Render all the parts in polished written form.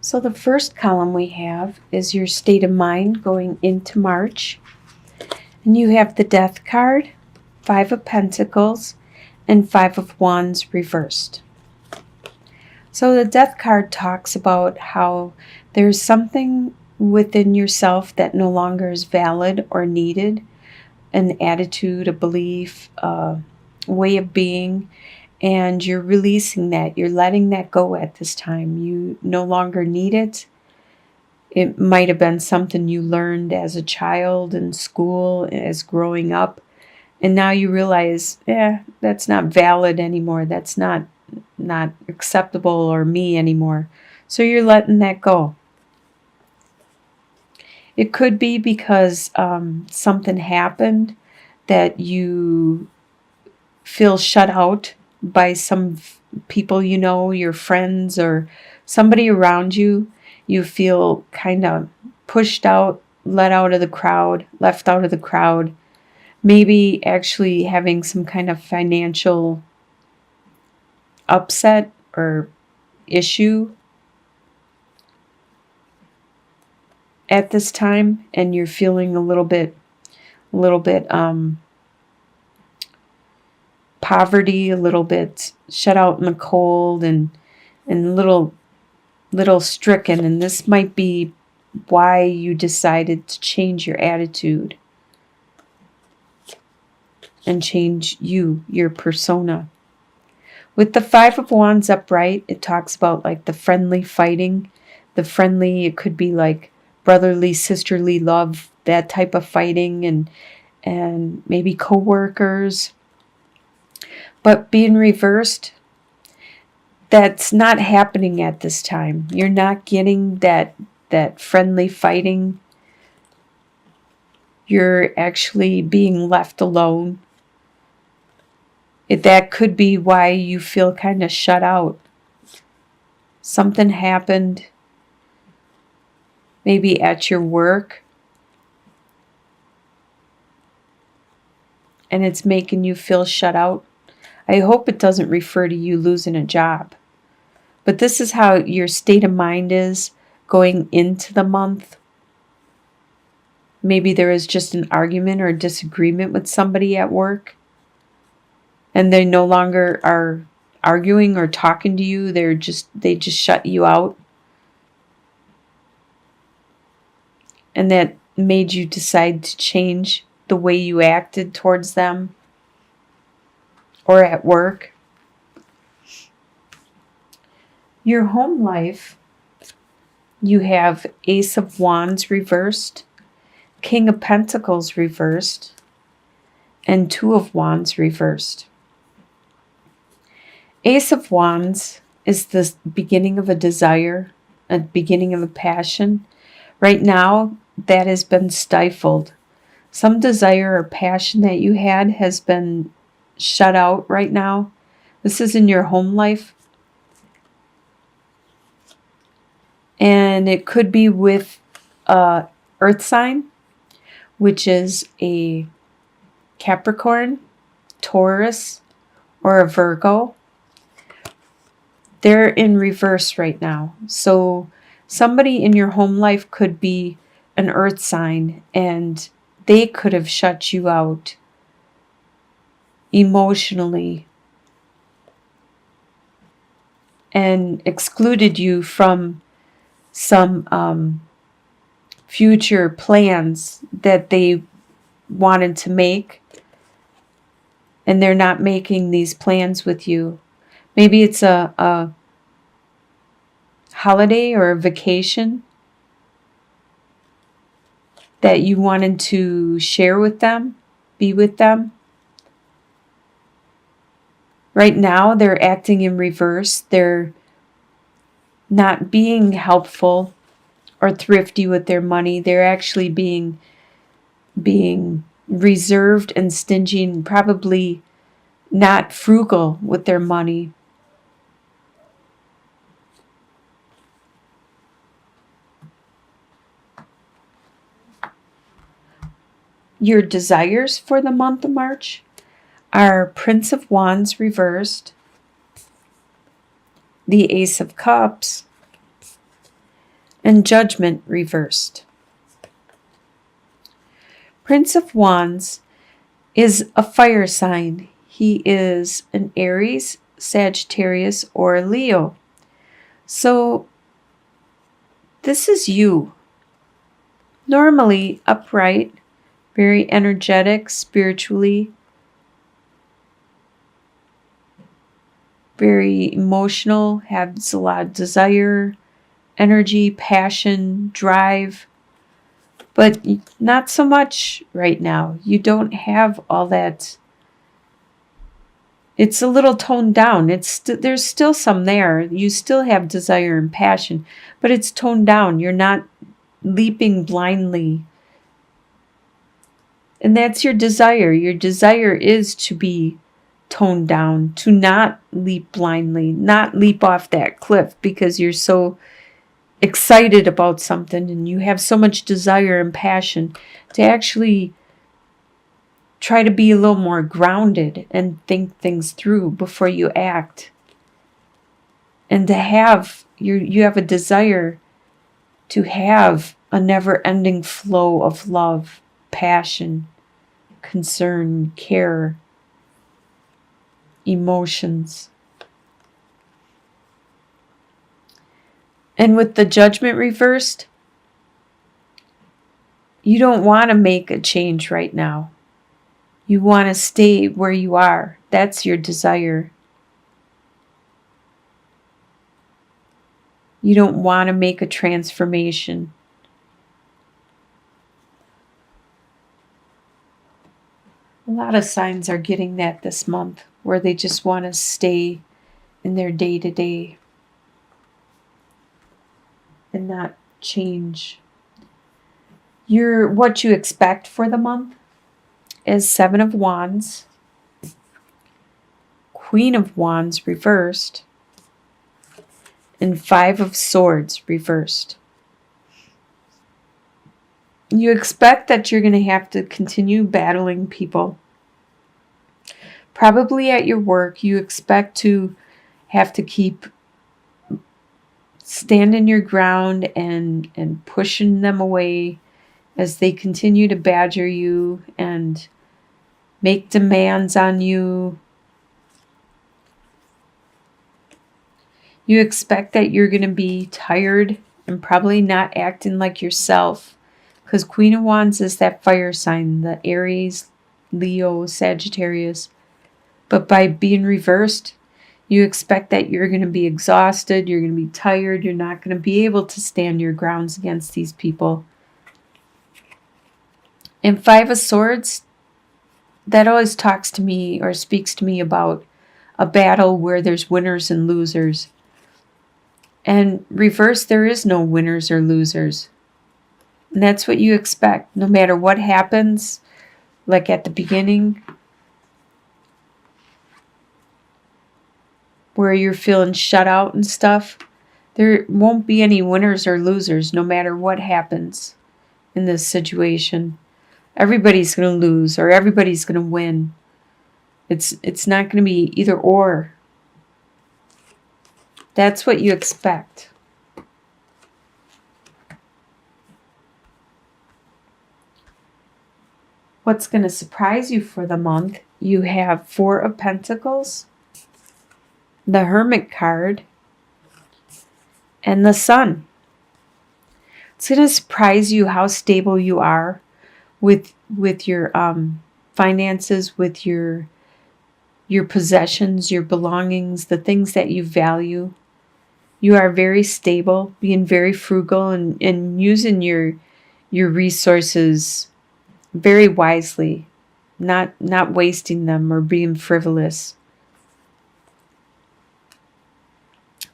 So the first column we have is your state of mind going into March. And you have the Death card, Five of Pentacles, and Five of Wands reversed. So the Death card talks about how there's something within yourself that no longer is valid or needed, an attitude, a belief, a way of being, and you're releasing that. You're letting that go at this time. You no longer need it. It might have been something you learned as a child in school, as growing up, and now you realize, that's not valid anymore. That's not acceptable or me anymore. So you're letting that go. It could be because something happened that you feel shut out by some people you know, your friends or somebody around you. You feel kind of pushed out, let out of the crowd, left out of the crowd. Maybe actually having some kind of financial upset or issue at this time, and you're feeling a little bit poverty, a little bit shut out in the cold, and little stricken. And this might be why you decided to change your attitude and change your persona. With the Five of Wands upright, it talks about like the friendly fighting. The friendly, it could be like brotherly, sisterly love, that type of fighting, and maybe co-workers. But being reversed, that's not happening at this time. You're not getting that friendly fighting. You're actually being left alone. That could be why you feel kind of shut out. Something happened, maybe at your work, and it's making you feel shut out. I hope it doesn't refer to you losing a job. But this is how your state of mind is going into the month. Maybe there is just an argument or a disagreement with somebody at work, and they no longer are arguing or talking to you. They just shut you out. And that made you decide to change the way you acted towards them or at work. Your home life, you have Ace of Wands reversed, King of Pentacles reversed, and Two of Wands reversed. Ace of Wands is the beginning of a desire, a beginning of a passion. Right now, that has been stifled. Some desire or passion that you had has been shut out right now. This is in your home life. And it could be with a earth sign, which is a Capricorn, Taurus, or a Virgo. They're in reverse right now. So somebody in your home life could be an earth sign, and they could have shut you out emotionally and excluded you from some future plans that they wanted to make, and they're not making these plans with you. Maybe it's a holiday or a vacation that you wanted to share with them, be with them. Right now, they're acting in reverse. They're not being helpful or thrifty with their money. They're actually being reserved and stingy, and probably not frugal with their money. Your desires for the month of March are Prince of Wands reversed, the Ace of Cups, and Judgment reversed. Prince of Wands is a fire sign. He is an Aries, Sagittarius, or Leo. So this is you. Normally upright, very energetic spiritually, very emotional, has a lot of desire, energy, passion, drive, but not so much right now. You don't have all that. It's a little toned down. There's still some there. You still have desire and passion, but it's toned down. You're not leaping blindly. And that's your desire. Your desire is to be toned down, to not leap blindly, not leap off that cliff because you're so excited about something and you have so much desire and passion, to actually try to be a little more grounded and think things through before you act. And to have, you have a desire to have a never-ending flow of love, passion, concern, care, emotions. And with the Judgment reversed, you don't want to make a change right now. You want to stay where you are. That's your desire. You don't want to make a transformation. A lot of signs are getting that this month, where they just want to stay in their day-to-day and not change. What you expect for the month is 7 of Wands, Queen of Wands reversed, and 5 of Swords reversed. You expect that you're going to have to continue battling people. Probably at your work, you expect to have to keep standing your ground and pushing them away as they continue to badger you and make demands on you. You expect that you're going to be tired and probably not acting like yourself, because Queen of Wands is that fire sign, the Aries, Leo, Sagittarius. But by being reversed, you expect that you're going to be exhausted, you're going to be tired, you're not going to be able to stand your grounds against these people. And 5 of Swords, that always talks to me or speaks to me about a battle where there's winners and losers. And reverse, there is no winners or losers. And that's what you expect. No matter what happens, like at the beginning, where you're feeling shut out and stuff, there won't be any winners or losers no matter what happens in this situation. Everybody's going to lose or everybody's going to win. It's not going to be either or. That's what you expect. What's going to surprise you for the month? You have 4 of Pentacles, the Hermit card, and the Sun. It's going to surprise you how stable you are with your finances, with your possessions, your belongings, the things that you value. You are very stable, being very frugal and using your resources very wisely, not wasting them or being frivolous.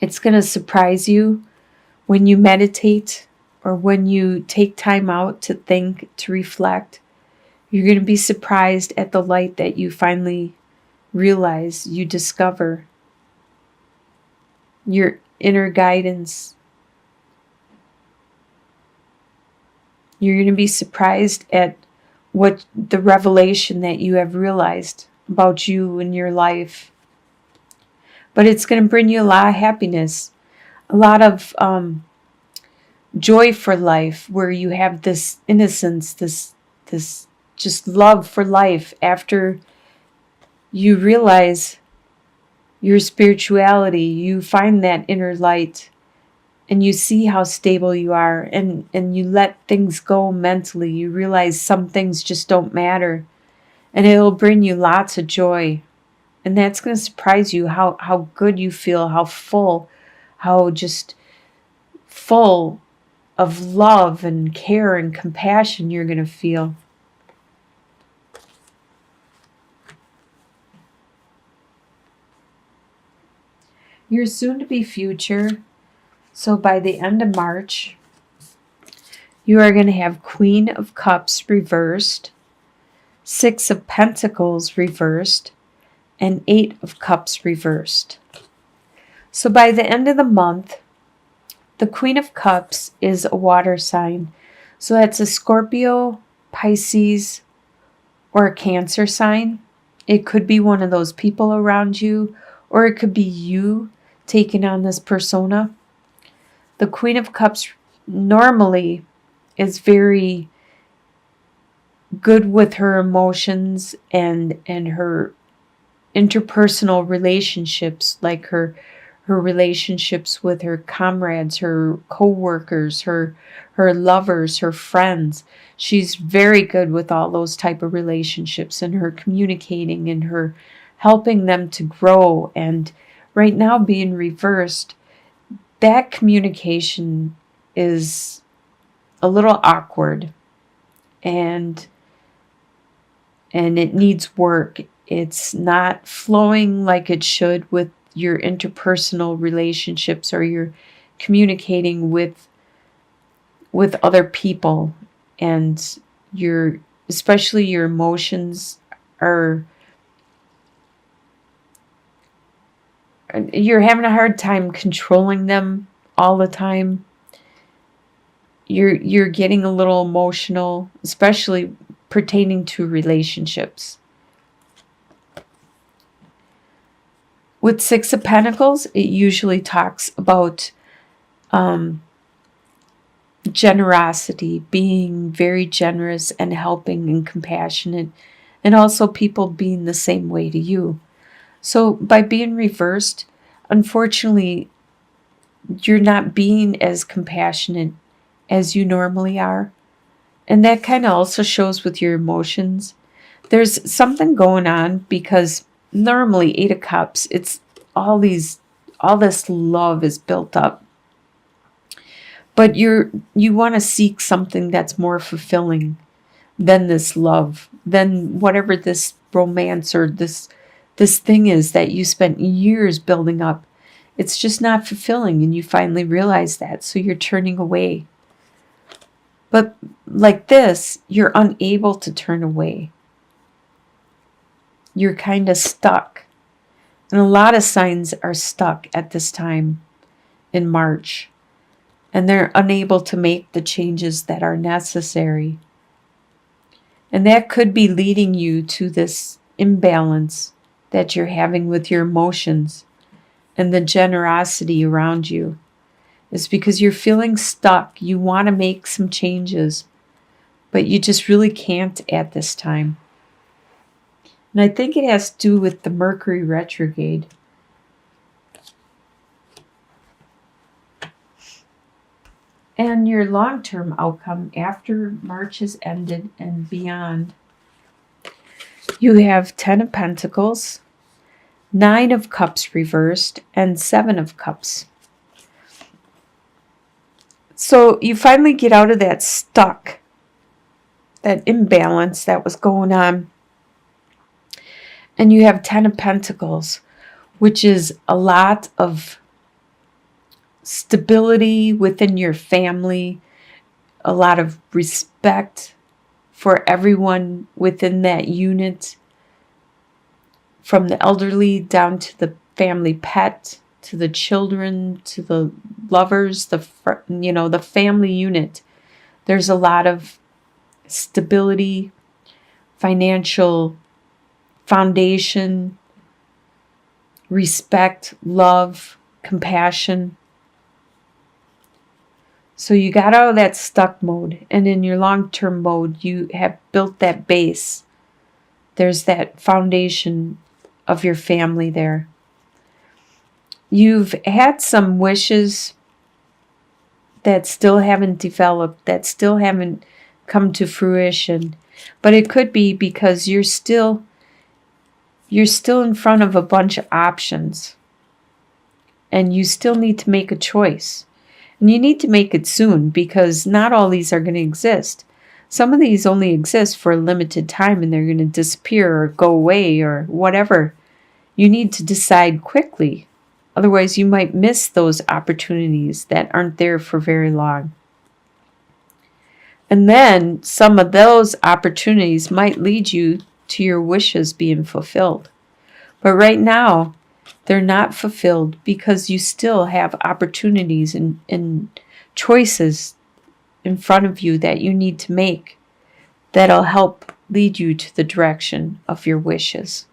It's going to surprise you when you meditate or when you take time out to think, to reflect. You're going to be surprised at the light that you finally realize, you discover. Your inner guidance. You're going to be surprised at what the revelation that you have realized about you and your life. But it's going to bring you a lot of happiness, a lot of joy for life, where you have this innocence, this just love for life after you realize your spirituality, you find that inner light, and you see how stable you are, and you let things go mentally. You realize some things just don't matter, and it'll bring you lots of joy. And that's going to surprise you how good you feel, how full, how just full of love and care and compassion you're going to feel. Your soon to be future. So by the end of March, you are going to have Queen of Cups reversed, Six of Pentacles reversed, and Eight of Cups reversed. So by the end of the month, the Queen of Cups is a water sign. So that's a Scorpio, Pisces, or a Cancer sign. It could be one of those people around you, or it could be you taking on this persona. The Queen of Cups normally is very good with her emotions and her interpersonal relationships, like her relationships with her comrades, her co-workers, her lovers, her friends. She's very good with all those type of relationships, and her communicating and her helping them to grow. And right now, being reversed, that communication is a little awkward, and it needs work. It's not flowing like it should with your interpersonal relationships, or you're communicating with other people, and especially your emotions are, you're having a hard time controlling them all the time. You're getting a little emotional, especially pertaining to relationships. With Six of Pentacles, it usually talks about generosity, being very generous and helping and compassionate, and also people being the same way to you. So by being reversed, unfortunately, you're not being as compassionate as you normally are. And that kind of also shows with your emotions. There's something going on, because normally Eight of Cups, it's all this love is built up. But you want to seek something that's more fulfilling than this love, than whatever this romance or this thing is that you spent years building up. It's just not fulfilling, and you finally realize that, so you're turning away. But like this, you're unable to turn away. You're kind of stuck. And a lot of signs are stuck at this time in March, and they're unable to make the changes that are necessary. And that could be leading you to this imbalance that you're having with your emotions and the generosity around you. It's because you're feeling stuck. You want to make some changes, but you just really can't at this time. And I think it has to do with the Mercury retrograde. And your long-term outcome after March has ended and beyond, you have 10 of Pentacles, 9 of Cups reversed, and 7 of Cups. So you finally get out of that stuck, that imbalance that was going on. And you have 10 of Pentacles, which is a lot of stability within your family, a lot of respect for everyone within that unit, from the elderly down to the family pet, to the children, to the lovers, the family unit. There's a lot of stability, financial foundation, respect, love, compassion. So you got out of that stuck mode, and in your long-term mode, you have built that base. There's that foundation of your family there. You've had some wishes that still haven't developed, that still haven't come to fruition. But it could be because you're still in front of a bunch of options. And you still need to make a choice. And you need to make it soon, because not all these are going to exist. Some of these only exist for a limited time, and they're going to disappear or go away or whatever. You need to decide quickly. Otherwise, you might miss those opportunities that aren't there for very long. And then some of those opportunities might lead you to your wishes being fulfilled. But right now, they're not fulfilled because you still have opportunities and choices in front of you that you need to make that'll help lead you to the direction of your wishes.